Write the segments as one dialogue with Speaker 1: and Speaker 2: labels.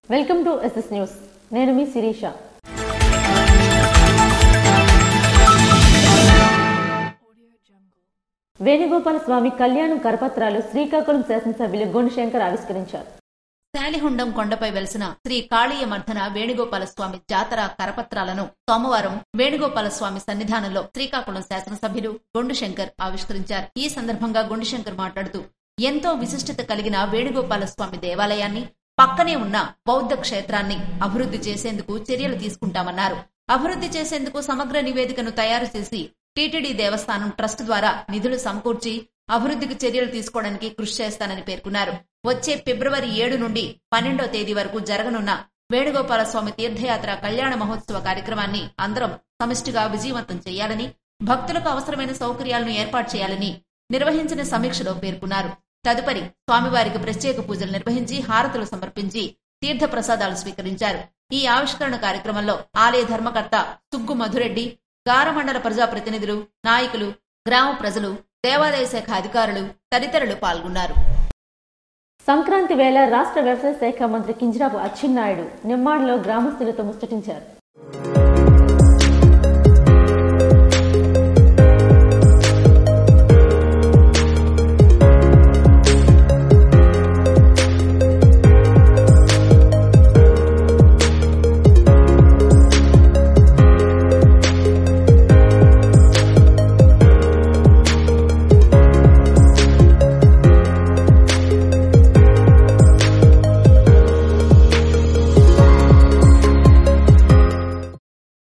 Speaker 1: Welcome to SS news. నేను మీ శిరీష. వేణుగోపాల స్వామి కళ్యాణం కరపత్రాలు శ్రీకాకుళం శాసనసభ్యులు గుండుశంకర్ ఆవిష్కరించారు.
Speaker 2: శాలిహుండం కొండపై వెలిసిన శ్రీ కాళీయ మర్దన వేణుగోపాల స్వామి జాతర కరపత్రాలను సోమవారం వేణుగోపాల స్వామి సన్నిధానంలో శ్రీకాకుళం శాసనసభ్యులు గుండుశంకర్ ఆవిష్కరించారు. ఈ సందర్భంగా గుండుశంకర్ మాట్లాడుతూ ఎంతో విశిష్టత కలిగిన వేణుగోపాల స్వామి దేవాలయాన్ని, పక్కనే ఉన్న బౌద్ధ క్షేత్రాన్ని అభివృద్ధి చేసేందుకు చర్యలు తీసుకుంటామన్నారు. అభివృద్ధి చేసేందుకు సమగ్ర నివేదికను తయారు చేసి టీటీడీ దేవస్థానం ట్రస్ట్ ద్వారా నిధులు సమకూర్చి అభివృద్ధికి చర్యలు తీసుకోవడానికి కృషి చేస్తానని పేర్కొన్నారు. వచ్చే ఫిబ్రవరి 7 నుండి 12వ తేదీ వరకు జరగనున్న వేణుగోపాల స్వామి తీర్థయాత్ర కళ్యాణ మహోత్సవ కార్యక్రమాన్ని అందరం సమిష్టిగా విజయవంతం చేయాలని, భక్తులకు అవసరమైన సౌకర్యాలను ఏర్పాటు చేయాలని నిర్వహించిన సమీక్షలో పేర్కొన్నారు. తదుపరి స్వామివారికి ప్రత్యేక పూజలు నిర్వహించి హారతులు సమర్పించి తీర్థ ప్రసాదాలు స్వీకరించారు. ఈ ఆవిష్కరణ కార్యక్రమంలో ఆలయ ధర్మకర్త సుగ్గు మధురెడ్డి, గారమండల ప్రజాప్రతినిధులు, నాయకులు, గ్రామ ప్రజలు, దేవాదాయ శాఖ అధికారులు తదితరులు పాల్గొన్నారు.
Speaker 1: సంక్రాంతి వేళ రాష్ట్ర వ్యవసాయ శాఖ మంత్రి కింజరాపు అచ్చెన్నాయుడు నిమ్మాడలో గ్రామస్తులతో ముచ్చటించారు.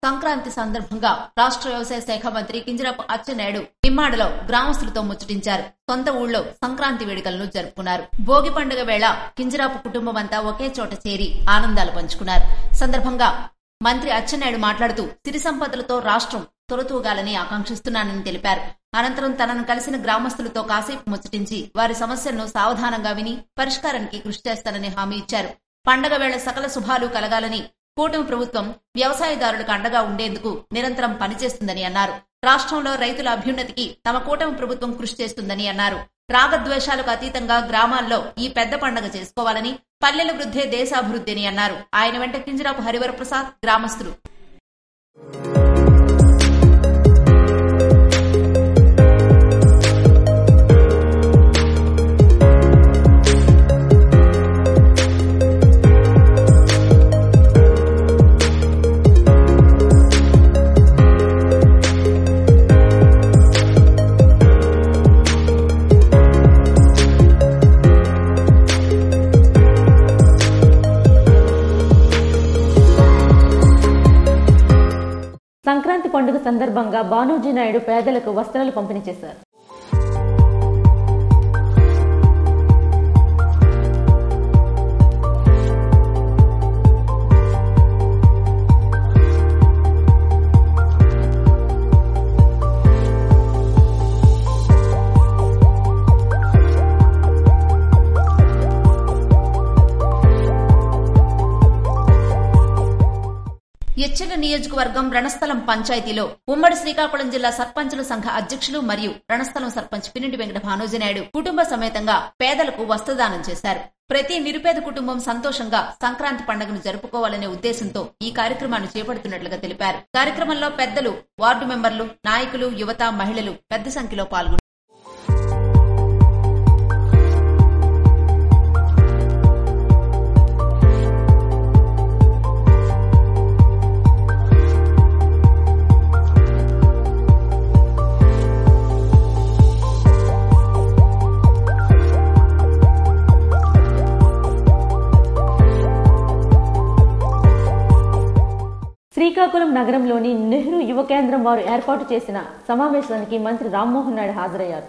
Speaker 2: సంక్రాంతి సందర్భంగా రాష్ట్ర వ్యవసాయ శాఖ మంత్రి కింజరాపు అచ్చెన్నాయుడు నిమ్మాడలో గ్రామస్తులతో ముచ్చటించారు. సొంత ఊళ్ళో సంక్రాంతి వేడుకలను జరుపుకున్నారు. భోగి పండుగ వేళ కింజరాపు కుటుంబం అంతా ఒకే చోట చేరి ఆనందాలు పంచుకున్నారు. సందర్భంగా మంత్రి అచ్చెన్నాయుడు మాట్లాడుతూ సిరి సంపదలతో రాష్ట్రం తొలతూగాలని ఆకాంక్షిస్తున్నానని తెలిపారు. అనంతరం తనను కలిసిన గ్రామస్తులతో కాసేపు ముచ్చటించి వారి సమస్యలను సావధానంగా విని పరిష్కారానికి కృషి చేస్తానని హామీ ఇచ్చారు. పండగ వేళ సకల శుభాలు కలగాలని కూటమి ప్రభుత్వం వ్యవసాయదారులకు అండగా ఉండేందుకు నిరంతరం పనిచేస్తుందని అన్నారు. రాష్ట్రంలో రైతుల అభ్యున్నతికి తమ కూటమి ప్రభుత్వం కృషి చేస్తుందని అన్నారు. రాగద్వేషాలకు అతీతంగా గ్రామాల్లో ఈ పెద్ద పండగ చేసుకోవాలని, పల్లెల వృద్ధే దేశాభివృద్ధి అని అన్నారు. ఆయన వెంట కింజరాపు హరివరప్రసాద్, గ్రామస్తులు.
Speaker 1: సంక్రాంతి పండుగ సందర్భంగా బానోజీ నాయుడు పేదలకు వస్త్రాలు పంపిణీ చేశారు.
Speaker 2: ఎచ్చెల నియోజకవర్గం రణస్థలం పంచాయతీలో ఉమ్మడి శ్రీకాకుళం జిల్లా సర్పంచుల సంఘ అధ్యక్షులు మరియు రణస్థలం సర్పంచ్ పినింటి వెంకట భానోజీనాయుడు కుటుంబ సమేతంగా పేదలకు వస్త్రదానం చేశారు. ప్రతి నిరుపేద కుటుంబం సంతోషంగా సంక్రాంతి పండుగను జరుపుకోవాలనే ఉద్దేశంతో ఈ కార్యక్రమాన్ని చేపడుతున్నట్లుగా తెలిపారు. కార్యక్రమంలో పెద్దలు, వార్డు మెంబర్లు, నాయకులు, యువత, మహిళలు పెద్ద సంఖ్యలో పాల్గొన్నారు.
Speaker 1: శ్రీకాకుళం నగరంలోని నెహ్రూ యువ కేంద్రం వారు ఏర్పాటు చేసిన సమావేశానికి మంత్రి రామ్మోహన్ నాయుడు హాజరయ్యారు.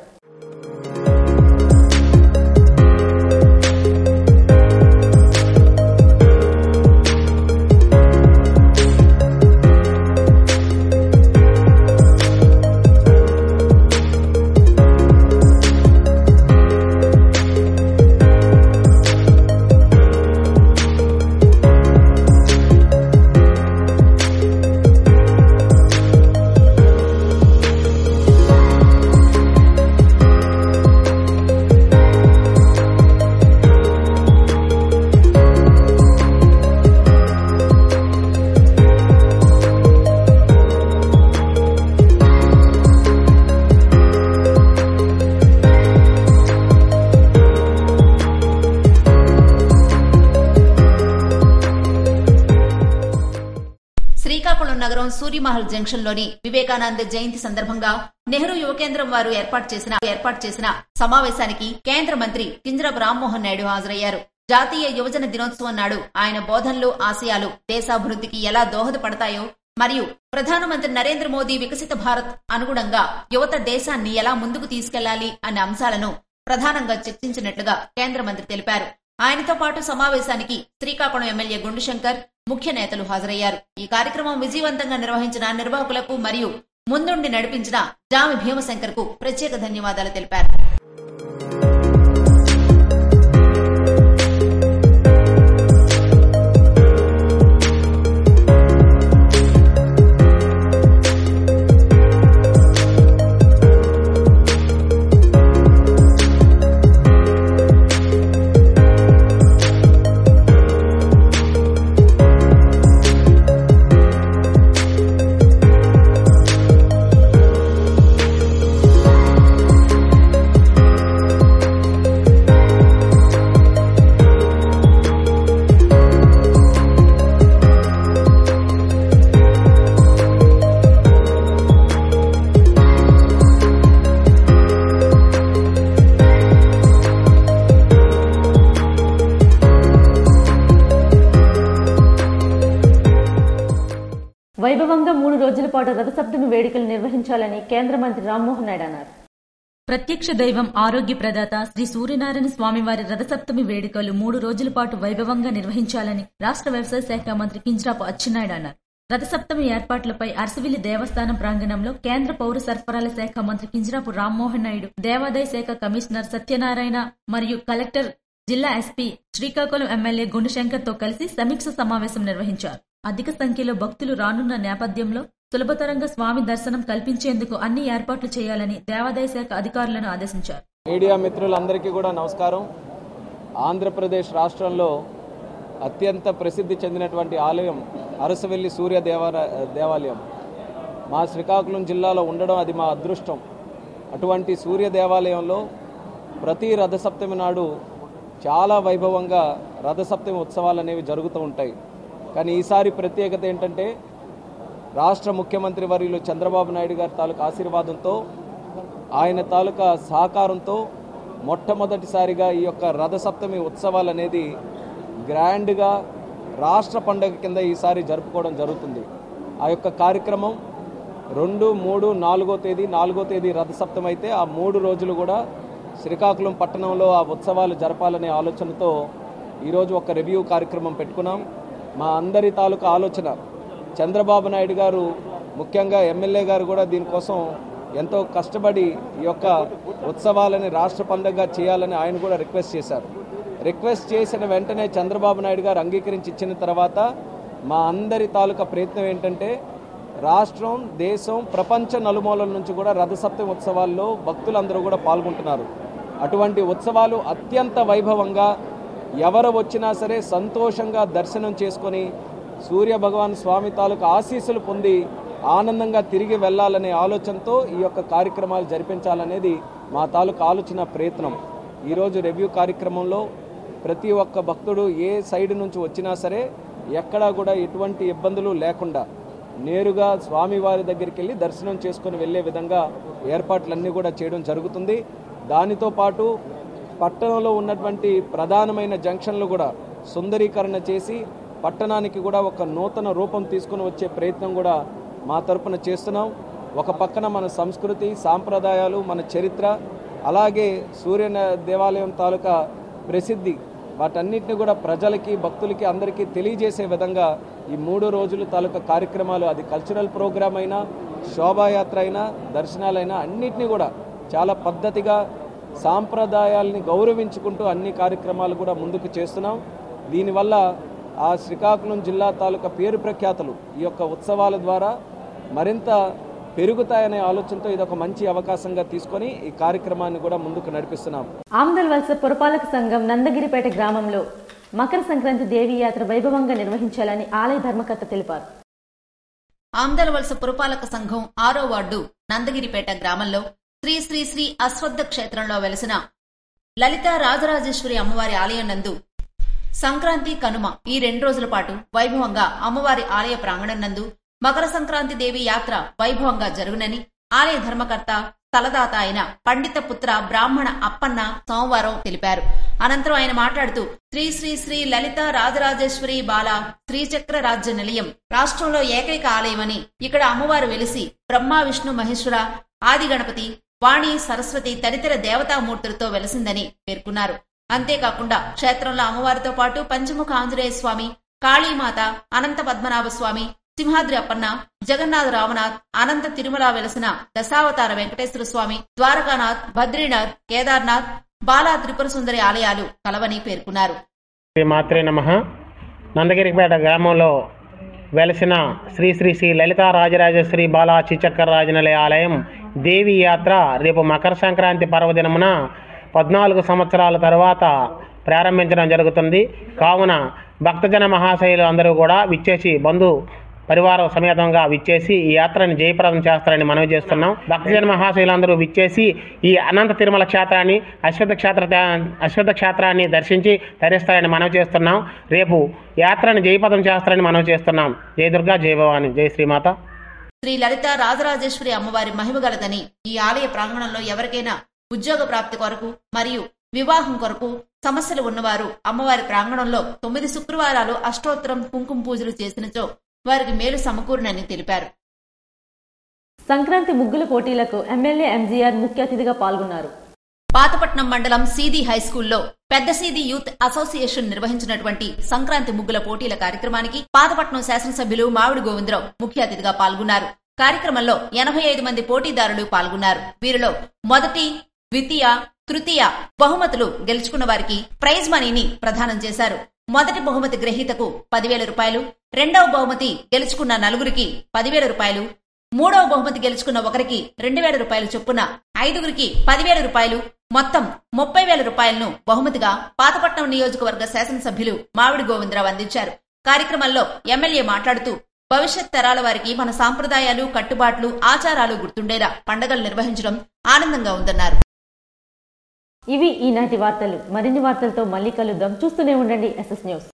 Speaker 2: మండలం సూరిమహల్ జంక్షన్ లోని వివేకానంద జయంతి సందర్భంగా నెహ్రూ యువ కేంద్రం వారు ఏర్పాటు చేసిన సమావేశానికి కేంద్ర మంత్రి కింజరాపు రామ్మోహన్ నాయుడు హాజరయ్యారు. జాతీయ యువజన దినోత్సవం నాడు ఆయన బోధనలు, ఆశయాలు దేశాభివృద్ధికి ఎలా దోహదపడతాయో మరియు ప్రధానమంత్రి నరేంద్ర మోదీ వికసిత భారత్ అనుగుణంగా యువత దేశాన్ని ఎలా ముందుకు తీసుకెళ్లాలి అనే అంశాలను ప్రధానంగా చర్చించినట్లుగా కేంద్ర మంత్రి తెలిపారు. ఆయనతో పాటు సమావేశానికి శ్రీకాకుళం ఎమ్మెల్యే గుండుశంకర్, ముఖ్య నేతలు హాజరయ్యారు. ఈ కార్యక్రమం విజయవంతంగా నిర్వహించిన నిర్వాహకులకు మరియు ముందుండి నడిపించిన జామి భీమశంకర్ కు ప్రత్యేక ధన్యవాదాలు తెలిపారు.
Speaker 1: వైభవంగా 3 రోజుల పాటు రథసప్తమి వేడుకలు నిర్వహించాలని కేంద్ర మంత్రి రామ్మోహన్ నాయుడు అన్నారు. ప్రత్యక్ష దైవం ఆరోగ్య ప్రదాత శ్రీ సూర్యనారాయణ స్వామివారి రథసప్తమి వేడుకలు 3 రోజుల పాటు వైభవంగా నిర్వహించాలని రాష్ట్ర వ్యవసాయ శాఖ మంత్రి కింజరాపు అచ్చెన్నాయుడు అన్నారు. రథసప్తమి ఏర్పాట్లపై అరసవిల్లి దేవస్థానం ప్రాంగణంలో కేంద్ర పౌర సరఫరాల శాఖ మంత్రి కింజరాపు రామ్మోహన్ నాయుడు, దేవాదాయ శాఖ కమిషనర్ సత్యనారాయణ మరియు కలెక్టర్, జిల్లా ఎస్పీ, శ్రీకాకుళం ఎమ్మెల్యే గుండుశంకర్ తో కలిసి సమీక్ష సమావేశం నిర్వహించారు. అధిక సంఖ్యలో భక్తులు రానున్న నేపథ్యంలో సులభతరంగా స్వామి దర్శనం కల్పించేందుకు అన్ని ఏర్పాట్లు చేయాలని దేవాదాయ శాఖ అధికారులను ఆదేశించారు.
Speaker 3: మీడియా మిత్రులందరికీ కూడా నమస్కారం. ఆంధ్రప్రదేశ్ రాష్ట్రంలో అత్యంత ప్రసిద్ధి చెందినటువంటి ఆలయం అరసవెల్లి సూర్య దేవాలయం మా శ్రీకాకుళం జిల్లాలో ఉండడం అది మా అదృష్టం. అటువంటి సూర్య దేవాలయంలో ప్రతి రథసప్తమి నాడు చాలా వైభవంగా రథసప్తమి ఉత్సవాలు అనేవి జరుగుతూ ఉంటాయి. కానీ ఈసారి ప్రత్యేకత ఏంటంటే రాష్ట్ర ముఖ్యమంత్రి వర్యులు చంద్రబాబు నాయుడు గారి తాలూకా ఆశీర్వాదంతో, ఆయన తాలూకా సహకారంతో మొట్టమొదటిసారిగా ఈ యొక్క రథసప్తమి ఉత్సవాలు అనేది గ్రాండ్గా రాష్ట్ర పండుగ కింద ఈసారి జరుపుకోవడం జరుగుతుంది. ఆ యొక్క కార్యక్రమం 2, 3, 4వ తేదీ 4వ తేదీ రథసప్తమి అయితే ఆ 3 రోజులు కూడా శ్రీకాకుళం పట్టణంలో ఆ ఉత్సవాలు జరపాలనే ఆలోచనతో ఈరోజు ఒక రివ్యూ కార్యక్రమం పెట్టుకున్నాం. మా అందరి తాలూకా ఆలోచన, చంద్రబాబు నాయుడు గారు ముఖ్యంగా ఎమ్మెల్యే గారు కూడా దీనికోసం ఎంతో కష్టపడి ఈ యొక్క ఉత్సవాలని రాష్ట్ర పండుగగా చేయాలని ఆయన కూడా రిక్వెస్ట్ చేశారు. రిక్వెస్ట్ చేసిన వెంటనే చంద్రబాబు నాయుడు గారు అంగీకరించి ఇచ్చిన తర్వాత మా అందరి తాలూకా ప్రయత్నం ఏంటంటే రాష్ట్రం, దేశం, ప్రపంచ నలుమూలల నుంచి కూడా రథసప్తమి ఉత్సవాల్లో భక్తులందరూ కూడా పాల్గొంటున్నారు. అటువంటి ఉత్సవాలు అత్యంత వైభవంగా ఎవరు వచ్చినా సరే సంతోషంగా దర్శనం చేసుకొని సూర్య భగవాన్ స్వామి తాలూకా ఆశీస్సులు పొంది ఆనందంగా తిరిగి వెళ్లాలనే ఆలోచనతో ఈ యొక్క కార్యక్రమాలు జరిపించాలనేది మా తాలూకా ఆలోచన, ప్రయత్నం. ఈరోజు రివ్యూ కార్యక్రమంలో ప్రతి ఒక్క భక్తుడు ఏ సైడ్ నుంచి వచ్చినా సరే ఎక్కడా కూడా ఎటువంటి ఇబ్బందులు లేకుండా నేరుగా స్వామివారి దగ్గరికి వెళ్ళి దర్శనం చేసుకుని వెళ్లే విధంగా ఏర్పాట్లన్నీ కూడా చేయడం జరుగుతుంది. దానితో పాటు పట్టణంలో ఉన్నటువంటి ప్రధానమైన జంక్షన్లు కూడా సుందరీకరణ చేసి పట్టణానికి కూడా ఒక నూతన రూపం తీసుకుని వచ్చే ప్రయత్నం కూడా మా తరపున చేస్తున్నాం. ఒక పక్కన మన సంస్కృతి, సాంప్రదాయాలు, మన చరిత్ర, అలాగే సూర్య దేవాలయం తాలూకా ప్రసిద్ధి, వాటన్నిటిని కూడా ప్రజలకి, భక్తులకి, అందరికీ తెలియజేసే విధంగా ఈ 3 రోజుల తాలూకా కార్యక్రమాలు, అది కల్చరల్ ప్రోగ్రామ్ అయినా, శోభాయాత్ర అయినా, దర్శనాలైనా అన్నిటినీ కూడా చాలా పద్ధతిగా సాంప్రదాయాల్ని గౌరవించుకుంటూ అన్ని కార్యక్రమాలు కూడా ముందుకు చేస్తున్నాం. దీనివల్ల ఆ శ్రీకాకుళం జిల్లా తాలూకా పేరు ప్రఖ్యాతులు ఈ యొక్క ఉత్సవాల ద్వారా మరింత పెరుగుతాయనే ఆలోచనతో ఇదొక మంచి అవకాశంగా తీసుకొని ఈ కార్యక్రమాన్ని కూడా ముందుకు నడిపిస్తున్నాం.
Speaker 1: ఆమ్దల్ వలస పురపాలక సంఘం నందగిరిపేట గ్రామంలో మకర సంక్రాంతి దేవీ యాత్ర వైభవంగా నిర్వహించాలని ఆలయ ధర్మకర్త తెలిపారు.
Speaker 2: ఆమ్దల్ వలస పురపాలక సంఘం 6వ వార్డు నందగిరిపేట గ్రామంలో శ్రీ శ్రీ శ్రీ అశ్వత్థ క్షేత్రంలో వెలసిన లలిత రాజరాజేశ్వరి అమ్మవారి ఆలయం నందు సంక్రాంతి, కనుమ ఈ 2 రోజుల పాటు వైభవంగా అమ్మవారి ఆలయ ప్రాంగణం నందు మకర సంక్రాంతి దేవి యాత్ర వైభవంగా జరుగునని ఆలయ ధర్మకర్త స్థలదాత అయిన పండిత పుత్ర బ్రాహ్మణ అప్పన్న సోమవారం తెలిపారు. అనంతరం ఆయన మాట్లాడుతూ శ్రీ శ్రీ శ్రీ లలిత రాజరాజేశ్వరి బాల శ్రీచక్ర రాజ్య నిలయం రాష్ట్రంలో ఏకైక ఆలయమని, ఇక్కడ అమ్మవారు వెలిసి బ్రహ్మ విష్ణు మహేశ్వర ఆది గణపతి వాణి సరస్వతి తదితర దేవతామూర్తులతో వెలసిందని పేర్కొన్నారు. అంతేకాకుండా క్షేత్రంలో అమ్మవారితో పాటు పంచముఖ ఆంజనేయ స్వామి, కాళీమాత, అనంత పద్మనాభ స్వామి, సింహాద్రి అప్పన్న, జగన్నాథ రామనాథ్, అనంత తిరుమల వెలసిన దశావతార వెంకటేశ్వర స్వామి, ద్వారకానాథ్, బద్రీనాథ్, కేదార్నాథ్, బాలా త్రిపుర సుందరి ఆలయాలు కలవని పేర్కొన్నారు.
Speaker 4: మాత్రే నమః. నందగిరిపేట గ్రామంలో వెలసిన శ్రీ శ్రీ శ్రీ లలితా రాజరాజేశ్వరి బాలా శ్రీచక్ర రాజనిలయ ఆలయం దేవి యాత్ర రేపు మకర సంక్రాంతి పర్వదినమున 14 సంవత్సరాల తర్వాత ప్రారంభించడం జరుగుతుంది. కావున భక్తజన మహాశయులు అందరూ కూడా విచ్చేసి బంధు పరివార సమేతంగా విచ్చేసి ఈ యాత్రని జయప్రదం చేస్తారని మనవి చేస్తున్నాం. భక్తజన మహాశయులందరూ విచ్చేసి ఈ అనంత తిరుమల క్షేత్రాన్ని అశ్వత్థ క్షేత్రాన్ని దర్శించి తరిస్తారని మనవి చేస్తున్నాం. రేపు యాత్రని జయప్రదం చేస్తారని మనవి చేస్తున్నాం. జయ దుర్గా, జయ భవాని, జయ శ్రీమాత.
Speaker 2: శ్రీ లలిత రాజరాజేశ్వరి అమ్మవారి మహిమగలదని ఈ ఆలయ ప్రాంగణంలో ఎవరికైనా ఉద్యోగ ప్రాప్తి కొరకు మరియు వివాహం కొరకు సమస్యలు ఉన్నవారు అమ్మవారి ప్రాంగణంలో 9 శుక్రవారాలు అష్టోత్తరం కుంకుమ పూజలు చేసినచో వారికి మేలు సమకూరునని తెలిపారు.
Speaker 1: సంక్రాంతి ముగ్గుల పోటీలకు ఎమ్మెల్యే ఎంజీఆర్ ముఖ్య అతిథిగా పాల్గొన్నారు.
Speaker 2: పాతపట్నం మండలం సీదీ హైస్కూల్లో పెద్ద సీదీ యూత్ అసోసియేషన్ నిర్వహించినటువంటి సంక్రాంతి ముగ్గుల పోటీల కార్యక్రమానికి పాతపట్నం శాసనసభ్యులు మామిడి గోవిందరావు ముఖ్య అతిథిగా పాల్గొన్నారు. కార్యక్రమంలో 85 మంది పోటీదారులు పాల్గొన్నారు. వీరిలో మొదటి, ద్వితీయ, తృతీయ బహుమతులు గెలుచుకున్న వారికి ప్రైజ్ మనీని ప్రదానం చేశారు. మొదటి బహుమతి గ్రహీతకు 10,000 రూపాయలు, రెండవ బహుమతి గెలుచుకున్న నలుగురికి 10,000 రూపాయలు, మూడవ బహుమతి గెలుచుకున్న ఒకరికి 2,000 రూపాయలు చొప్పున 5గురికి 10,000 రూపాయలు, మొత్తం 30,000 రూపాయలను బహుమతిగా పాతపట్నం నియోజకవర్గ శాసనసభ్యులు మామిడి గోవిందరావు అందించారు. కార్యక్రమంలో ఎమ్మెల్యే మాట్లాడుతూ భవిష్యత్ తరాల వారికి మన సాంప్రదాయాలు, కట్టుబాట్లు, ఆచారాలు గుర్తుండేలా పండుగలు నిర్వహించడం ఆనందంగా ఉందన్నారు.
Speaker 1: ఇవి ఈనాటి వార్తలు. మరిన్ని వార్తలతో మళ్ళీ కలుద్దాం. చూస్తూనే ఉండండి SS న్యూస్.